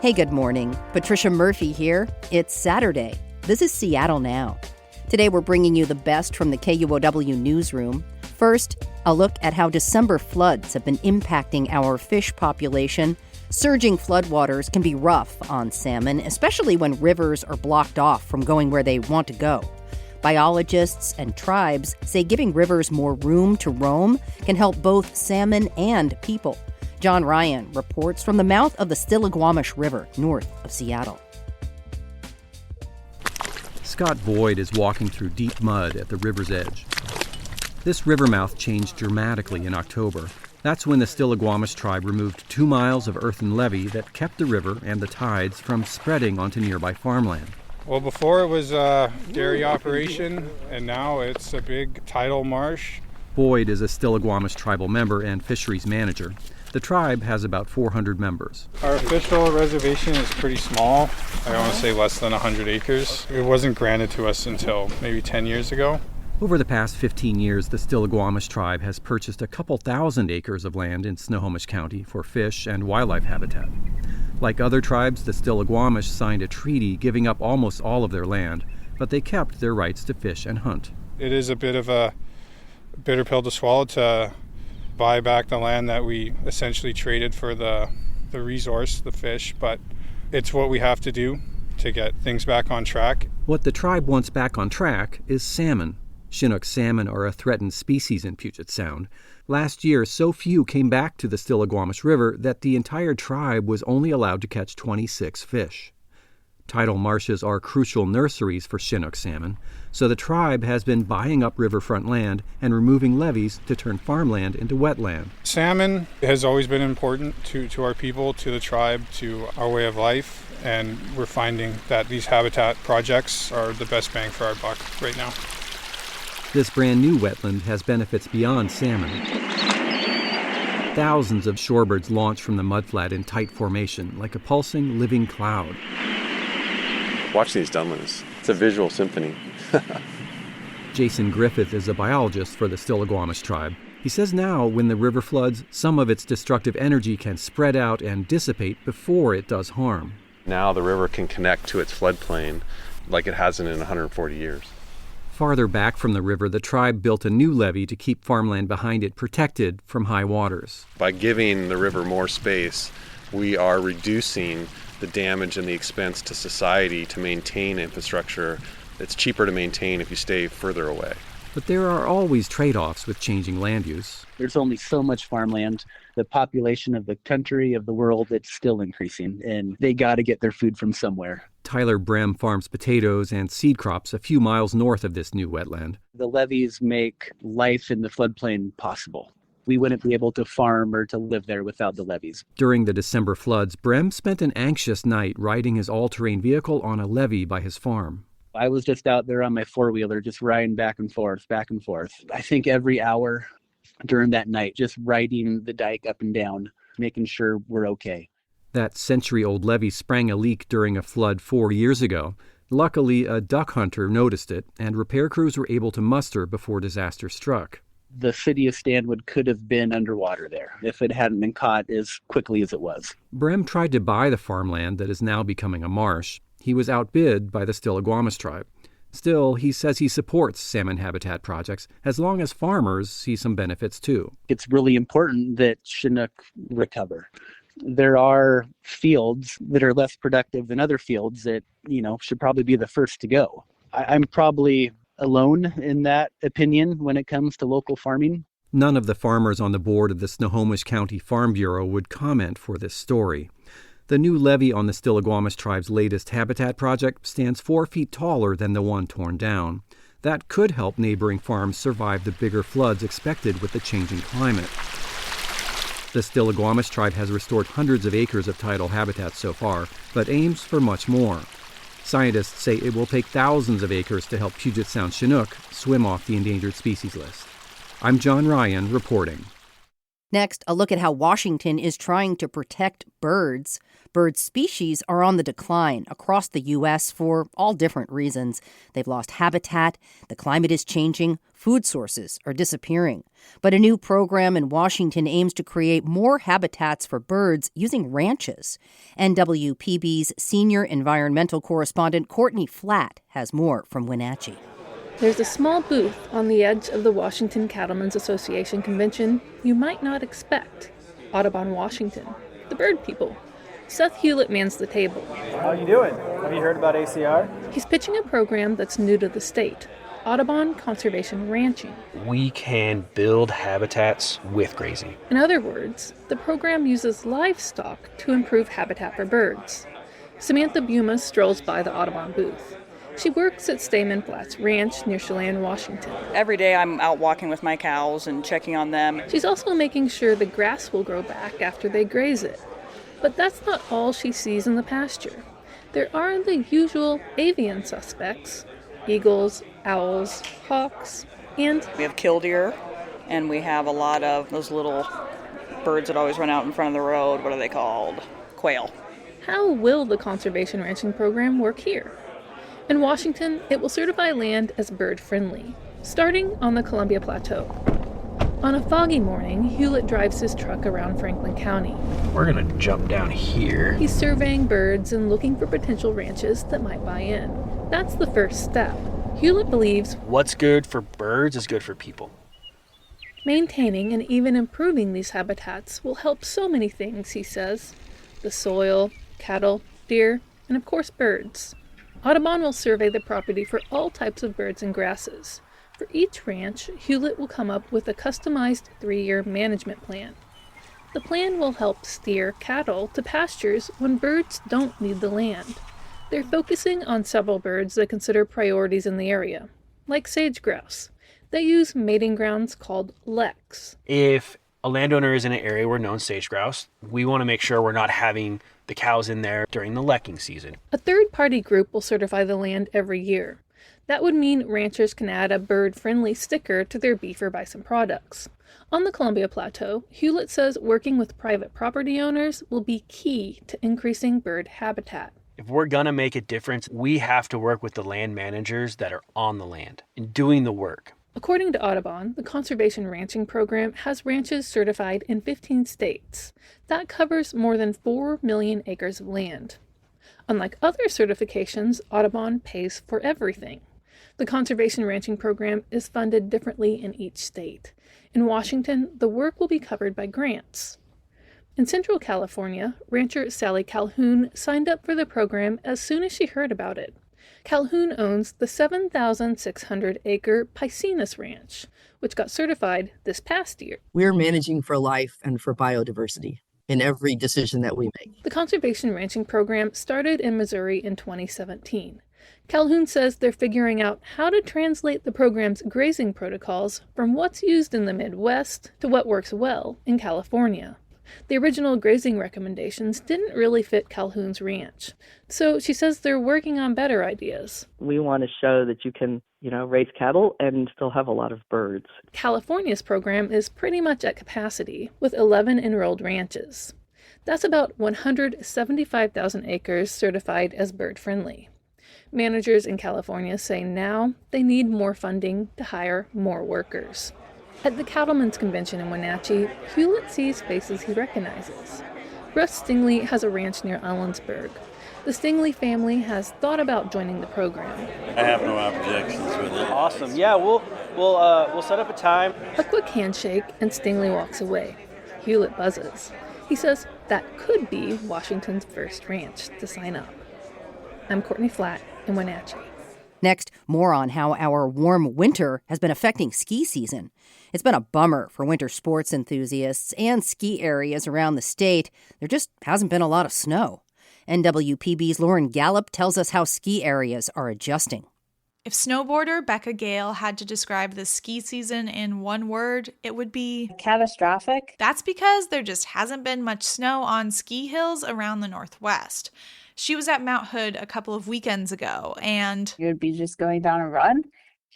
Hey, good morning. Patricia Murphy here. It's Saturday. This is Seattle Now. Today we're bringing you the best from the KUOW Newsroom. First, a look at how December floods have been impacting our fish population. Surging floodwaters can be rough on salmon, especially when rivers are blocked off from going where they want to go. Biologists and tribes say giving rivers more room to roam can help both salmon and people. John Ryan reports from the mouth of the Stillaguamish River, north of Seattle. Scott Boyd is walking through deep mud at the river's edge. This river mouth changed dramatically in October. That's when the Stillaguamish tribe removed 2 miles of earthen levee that kept the river and the tides from spreading onto nearby farmland. Well, before it was a dairy operation, and now it's a big tidal marsh. Boyd is a Stillaguamish tribal member and fisheries manager. The tribe has about 400 members. Our official reservation is pretty small. I want to say less than 100 acres. It wasn't granted to us until maybe 10 years ago. Over the past 15 years, the Stillaguamish tribe has purchased a couple thousand acres of land in Snohomish County for fish and wildlife habitat. Like other tribes, the Stillaguamish signed a treaty giving up almost all of their land, but they kept their rights to fish and hunt. It is a bit of a bitter pill to swallow to buy back the land that we essentially traded for the resource, the fish, but it's what we have to do to get things back on track. What the tribe wants back on track is salmon. Chinook salmon are a threatened species in Puget Sound. Last year, so few came back to the Stillaguamish River that the entire tribe was only allowed to catch 26 fish. Tidal marshes are crucial nurseries for Chinook salmon, so the tribe has been buying up riverfront land and removing levees to turn farmland into wetland. Salmon has always been important to our people, to the tribe, to our way of life, and we're finding that these habitat projects are the best bang for our buck right now. This brand new wetland has benefits beyond salmon. Thousands of shorebirds launch from the mudflat in tight formation, like a pulsing, living cloud. Watch these dunlins. It's a visual symphony. Jason Griffith is a biologist for the Stillaguamish tribe. He says now, when the river floods, some of its destructive energy can spread out and dissipate before it does harm. Now the river can connect to its floodplain like it hasn't in 140 years. Farther back from the river, the tribe built a new levee to keep farmland behind it protected from high waters. By giving the river more space, we are reducing the damage and the expense to society to maintain infrastructure. It's cheaper to maintain if you stay further away. But there are always trade-offs with changing land use. There's only so much farmland. The population of the country, of the world, it's still increasing, and they got to get their food from somewhere. Tyler Brem farms potatoes and seed crops a few miles north of this new wetland. The levees make life in the floodplain possible. We wouldn't be able to farm or to live there without the levees. During the December floods, Brem spent an anxious night riding his all-terrain vehicle on a levee by his farm. I was just out there on my four-wheeler, just riding back and forth. I think every hour during that night, just riding the dike up and down, making sure we're okay. That century-old levee sprang a leak during a flood 4 years ago. Luckily, a duck hunter noticed it, and repair crews were able to muster before disaster struck. The city of Stanwood could have been underwater there if it hadn't been caught as quickly as it was. Brem tried to buy the farmland that is now becoming a marsh. He was outbid by the Stillaguamish tribe. Still, he says he supports salmon habitat projects as long as farmers see some benefits too. It's really important that Chinook recover. There are fields that are less productive than other fields that, should probably be the first to go. I'm probably alone in that opinion when it comes to local farming. None of the farmers on the board of the Snohomish County Farm Bureau would comment for this story. The new levee on the Stillaguamish tribe's latest habitat project stands 4 feet taller than the one torn down. That could help neighboring farms survive the bigger floods expected with the changing climate. The Stillaguamish tribe has restored hundreds of acres of tidal habitat so far, but aims for much more. Scientists say it will take thousands of acres to help Puget Sound Chinook swim off the endangered species list. I'm John Ryan reporting. Next, a look at how Washington is trying to protect birds. Bird species are on the decline across the U.S. for all different reasons. They've lost habitat, the climate is changing, food sources are disappearing. But a new program in Washington aims to create more habitats for birds using ranches. NWPB's senior environmental correspondent Courtney Flatt has more from Wenatchee. There's a small booth on the edge of the Washington Cattlemen's Association convention you might not expect. Audubon, Washington. The bird people. Seth Hewlett mans the table. How you doing? Have you heard about ACR? He's pitching a program that's new to the state. Audubon Conservation Ranching. We can build habitats with grazing. In other words, the program uses livestock to improve habitat for birds. Samantha Buma strolls by the Audubon booth. She works at Stayman Flats Ranch near Chelan, Washington. Every day I'm out walking with my cows and checking on them. She's also making sure the grass will grow back after they graze it. But that's not all she sees in the pasture. There are the usual avian suspects: eagles, owls, hawks, and we have killdeer, and we have a lot of those little birds that always run out in front of the road. What are they called? Quail. How will the conservation ranching program work here? In Washington, it will certify land as bird-friendly, starting on the Columbia Plateau. On a foggy morning, Hewlett drives his truck around Franklin County. We're going to jump down here. He's surveying birds and looking for potential ranches that might buy in. That's the first step. Hewlett believes what's good for birds is good for people. Maintaining and even improving these habitats will help so many things, he says. The soil, cattle, deer, and of course birds. Audubon will survey the property for all types of birds and grasses. For each ranch, Hewlett will come up with a customized 3-year management plan. The plan will help steer cattle to pastures when birds don't need the land. They're focusing on several birds that consider priorities in the area, like sage grouse. They use mating grounds called leks. If a landowner is in an area where known sage grouse, we want to make sure we're not having the cows in there during the lekking season. A third-party group will certify the land every year. That would mean ranchers can add a bird-friendly sticker to their beef or bison products. On the Columbia Plateau, Hewlett says working with private property owners will be key to increasing bird habitat. If we're going to make a difference, we have to work with the land managers that are on the land and doing the work. According to Audubon, the Conservation Ranching Program has ranches certified in 15 states. That covers more than 4 million acres of land. Unlike other certifications, Audubon pays for everything. The Conservation Ranching Program is funded differently in each state. In Washington, the work will be covered by grants. In Central California, rancher Sally Calhoun signed up for the program as soon as she heard about it. Calhoun owns the 7,600-acre Piscinas Ranch, which got certified this past year. We're managing for life and for biodiversity in every decision that we make. The Conservation Ranching Program started in Missouri in 2017. Calhoun says they're figuring out how to translate the program's grazing protocols from what's used in the Midwest to what works well in California. The original grazing recommendations didn't really fit Calhoun's ranch, so she says they're working on better ideas. We want to show that you can, raise cattle and still have a lot of birds. California's program is pretty much at capacity, with 11 enrolled ranches. That's about 175,000 acres certified as bird-friendly. Managers in California say now they need more funding to hire more workers. At the Cattlemen's Convention in Wenatchee, Hewlett sees faces he recognizes. Russ Stingley has a ranch near Ellensburg. The Stingley family has thought about joining the program. I have no objections with it. Awesome. Yeah, we'll set up a time. A quick handshake and Stingley walks away. Hewlett buzzes. He says that could be Washington's first ranch to sign up. I'm Courtney Flatt in Wenatchee. Next, more on how our warm winter has been affecting ski season. It's been a bummer for winter sports enthusiasts and ski areas around the state. There just hasn't been a lot of snow. NWPB's Lauren Gallup tells us how ski areas are adjusting. If snowboarder Becca Gale had to describe the ski season in one word, it would be catastrophic. That's because there just hasn't been much snow on ski hills around the Northwest. She was at Mount Hood a couple of weekends ago, and you'd be just going down a run,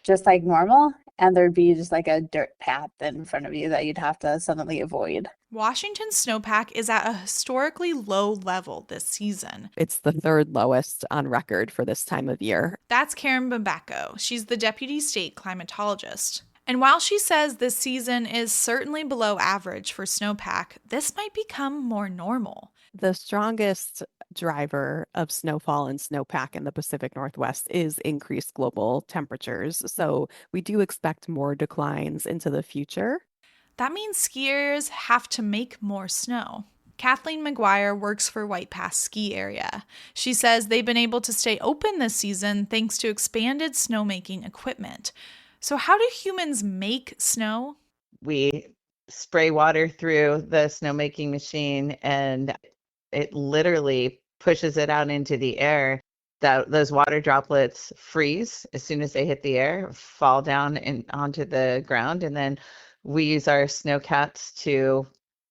just like normal, and there'd be just like a dirt path in front of you that you'd have to suddenly avoid. Washington's snowpack is at a historically low level this season. It's the third lowest on record for this time of year. That's Karen Bambacco. She's the deputy state climatologist. And while she says this season is certainly below average for snowpack, this might become more normal. The strongest driver of snowfall and snowpack in the Pacific Northwest is increased global temperatures. So we do expect more declines into the future. That means skiers have to make more snow. Kathleen McGuire works for White Pass Ski Area. She says they've been able to stay open this season thanks to expanded snowmaking equipment. So how do humans make snow? We spray water through the snowmaking machine and it literally pushes it out into the air. Those water droplets freeze as soon as they hit the air, fall down and onto the ground, and then we use our snow cats to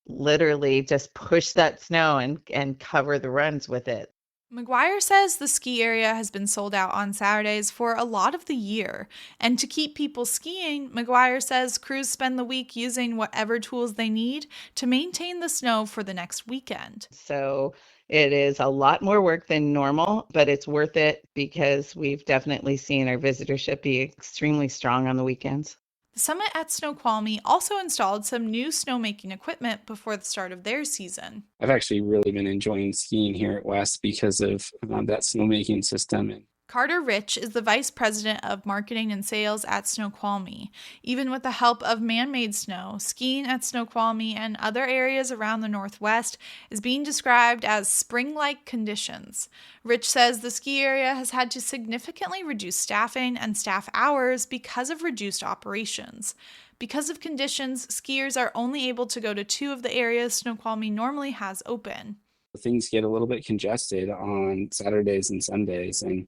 literally just push that snow and cover the runs with it. McGuire says the ski area has been sold out on Saturdays for a lot of the year. And to keep people skiing, McGuire says crews spend the week using whatever tools they need to maintain the snow for the next weekend. So it is a lot more work than normal, but it's worth it because we've definitely seen our visitorship be extremely strong on the weekends. The Summit at Snoqualmie also installed some new snowmaking equipment before the start of their season. I've actually really been enjoying skiing here at West because of that snowmaking system. Carter Rich is the vice president of marketing and sales at Snoqualmie. Even with the help of man-made snow, skiing at Snoqualmie and other areas around the Northwest is being described as spring-like conditions. Rich says the ski area has had to significantly reduce staffing and staff hours because of reduced operations. Because of conditions, skiers are only able to go to 2 of the areas Snoqualmie normally has open. Things get a little bit congested on Saturdays and Sundays, and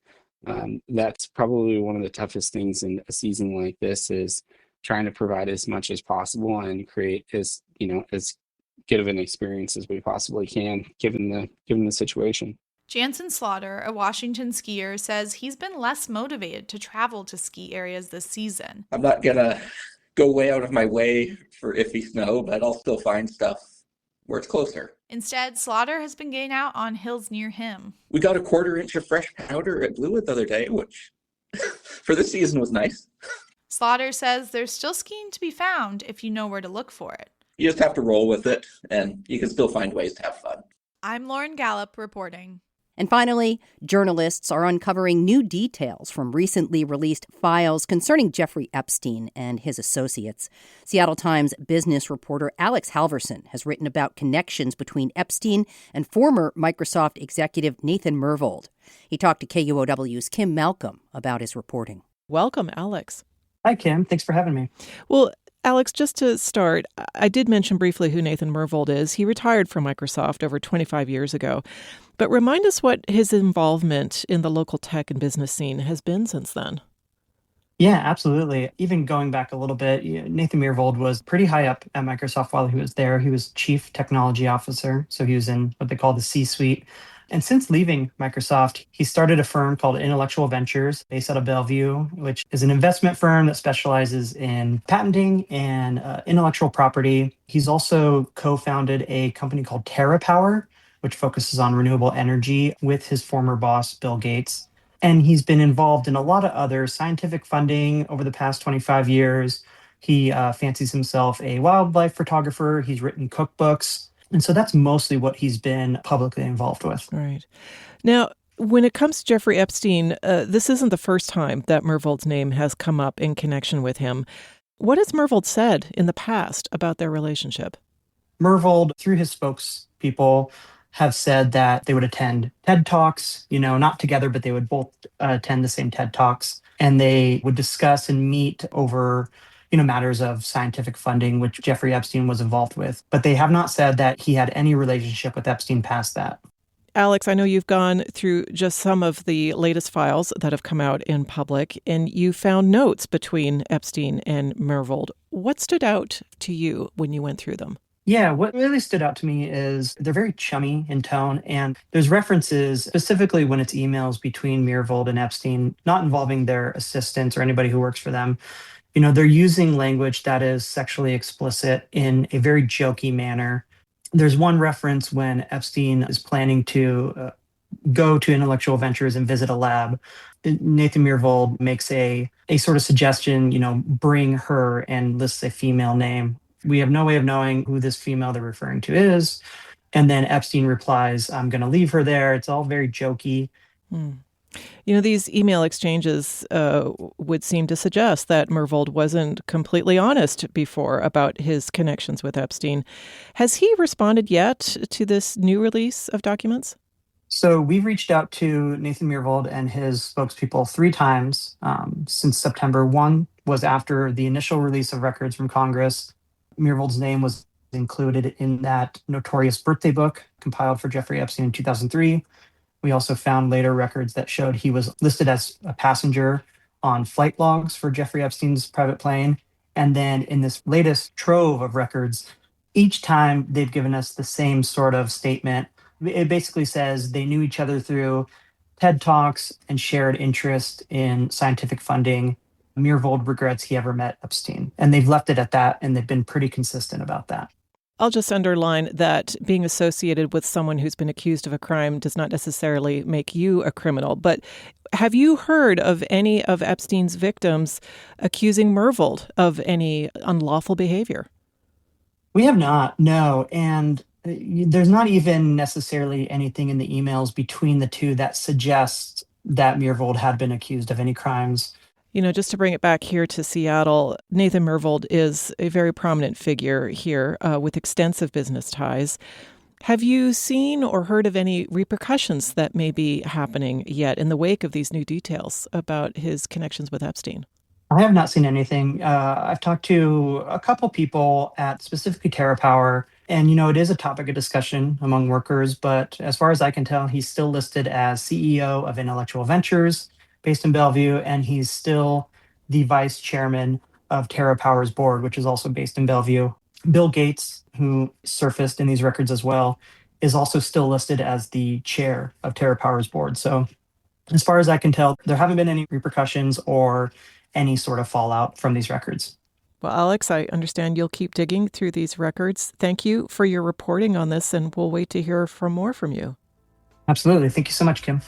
that's probably one of the toughest things in a season like this is trying to provide as much as possible and create as good of an experience as we possibly can given the situation. Jansen Slaughter, a Washington skier, says he's been less motivated to travel to ski areas this season. I'm not gonna go way out of my way for iffy snow, but I'll still find stuff where it's closer. Instead, Slaughter has been getting out on hills near him. We got a 1/4 inch of fresh powder at Bluewood the other day, which for this season was nice. Slaughter says there's still skiing to be found if you know where to look for it. You just have to roll with it, and you can still find ways to have fun. I'm Lauren Gallup reporting. And finally, journalists are uncovering new details from recently released files concerning Jeffrey Epstein and his associates. Seattle Times business reporter Alex Halverson has written about connections between Epstein and former Microsoft executive Nathan Myhrvold. He talked to KUOW's Kim Malcolm about his reporting. Welcome, Alex. Hi, Kim. Thanks for having me. Well, Alex, just to start, I did mention briefly who Nathan Myhrvold is. He retired from Microsoft over 25 years ago. But remind us what his involvement in the local tech and business scene has been since then. Yeah, absolutely. Even going back a little bit, Nathan Myhrvold was pretty high up at Microsoft while he was there. He was chief technology officer, so he was in what they call the C-suite. And since leaving Microsoft, he started a firm called Intellectual Ventures based out of Bellevue, which is an investment firm that specializes in patenting and intellectual property. He's also co-founded a company called TerraPower, which focuses on renewable energy with his former boss, Bill Gates. And he's been involved in a lot of other scientific funding over the past 25 years. He fancies himself a wildlife photographer. He's written cookbooks. And so that's mostly what he's been publicly involved with. Right. Now, when it comes to Jeffrey Epstein, this isn't the first time that Myhrvold's name has come up in connection with him. What has Myhrvold said in the past about their relationship? Myhrvold, through his spokespeople, have said that they would attend TED Talks, not together, but they would both attend the same TED Talks. And they would discuss and meet over matters of scientific funding, which Jeffrey Epstein was involved with. But they have not said that he had any relationship with Epstein past that. Alex, I know you've gone through just some of the latest files that have come out in public, and you found notes between Epstein and Myhrvold. What stood out to you when you went through them? Yeah, what really stood out to me is they're very chummy in tone, and there's references, specifically when it's emails between Myhrvold and Epstein, not involving their assistants or anybody who works for them. They're using language that is sexually explicit in a very jokey manner. There's one reference when Epstein is planning to go to Intellectual Ventures and visit a lab. Nathan Myhrvold makes a sort of suggestion, bring her, and lists a female name. We have no way of knowing who this female they're referring to is. And then Epstein replies, I'm going to leave her there. It's all very jokey. These email exchanges would seem to suggest that Myhrvold wasn't completely honest before about his connections with Epstein. Has he responded yet to this new release of documents? So we've reached out to Nathan Myhrvold and his spokespeople 3 times since September. One was after the initial release of records from Congress. Myhrvold's name was included in that notorious birthday book compiled for Jeffrey Epstein in 2003. We also found later records that showed he was listed as a passenger on flight logs for Jeffrey Epstein's private plane. And then in this latest trove of records, each time they've given us the same sort of statement. It basically says they knew each other through TED Talks and shared interest in scientific funding. Myhrvold regrets he ever met Epstein. And they've left it at that, and they've been pretty consistent about that. I'll just underline that being associated with someone who's been accused of a crime does not necessarily make you a criminal. But have you heard of any of Epstein's victims accusing Myhrvold of any unlawful behavior? We have not, no. And there's not even necessarily anything in the emails between the two that suggests that Myhrvold had been accused of any crimes. Just to bring it back here to Seattle, Nathan Myhrvold is a very prominent figure here with extensive business ties. Have you seen or heard of any repercussions that may be happening yet in the wake of these new details about his connections with Epstein? I have not seen anything. I've talked to a couple people at specifically TerraPower, and it is a topic of discussion among workers, but as far as I can tell, he's still listed as CEO of Intellectual Ventures based in Bellevue, and he's still the vice chairman of TerraPower's board, which is also based in Bellevue. Bill Gates, who surfaced in these records as well, is also still listed as the chair of TerraPower's board. So as far as I can tell, there haven't been any repercussions or any sort of fallout from these records. Well, Alex, I understand you'll keep digging through these records. Thank you for your reporting on this, and we'll wait to hear more from you. Absolutely. Thank you so much, Kim.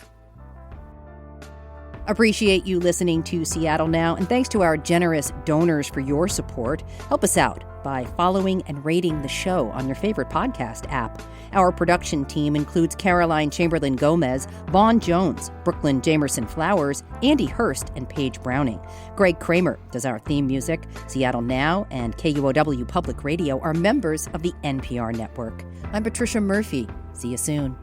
Appreciate you listening to Seattle Now, and thanks to our generous donors for your support. Help us out by following and rating the show on your favorite podcast app. Our production team includes Caroline Chamberlain Gomez, Vaughn Jones, Brooklyn Jamerson Flowers, Andy Hurst, and Paige Browning. Greg Kramer does our theme music. Seattle Now and KUOW Public Radio are members of the NPR network. I'm Patricia Murphy. See you soon.